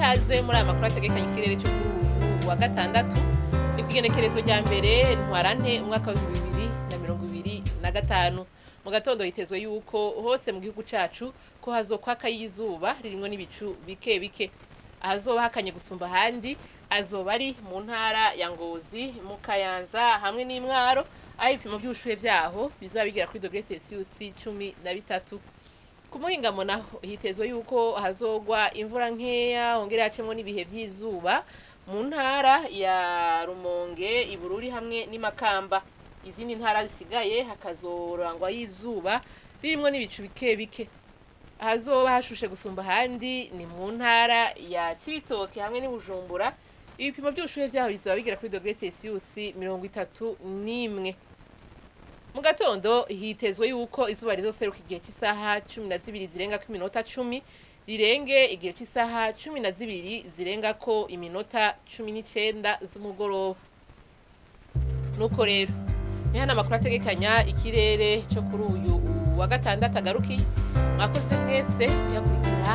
ikaze muri aya makuru ategekanye ikirere cyo wa gatandatu ni kwigenekerezo rya mbere ntwarante umwaka wa 2025 mu gatondo hitezwe yuko hose mu gihugu cacu ko hazokwaka yizuba ririmwo n'ibicu bike bike ahazoba hakanye gusumba handi azoba ari mu ntara ya Ngozi mu Kayanza hamwe n'Imwaro aho ibipimo by'ubushuhe vyaho bizaba bigera kuri degrees Celsius 13. Ku muhingamo naho hitezwe yuko hazogwa imvura nkeya hongera hacemwo n'ibihe vy'izuba mu ntara ya Rumonge, Ibururi hamwe n'Imakamba. Izindi ntara zisigaye hakazorangwa y'izuba birimwo n'ibicu bike bike. Hazoba hashushe gusumba handi ni mu ntara ya Cibitoke hamwe n'Ibujumbura. Ibipimo by'ubushuhe vyaho bizaba bigera kuri degrees Celsius 31. Mu gatondo hitezwe yuko izuba rizoseruka igihe cy'isaha 12 zirenga ku minota 10 rirenge igihe cy'isaha 12 zirenga ko iminota 19 z'umugoroba. Nuko rero ni hana makuru ategekanya ikirere cyo kuri uyu wa gatandatu agaruki mwakoze mwese yakurikira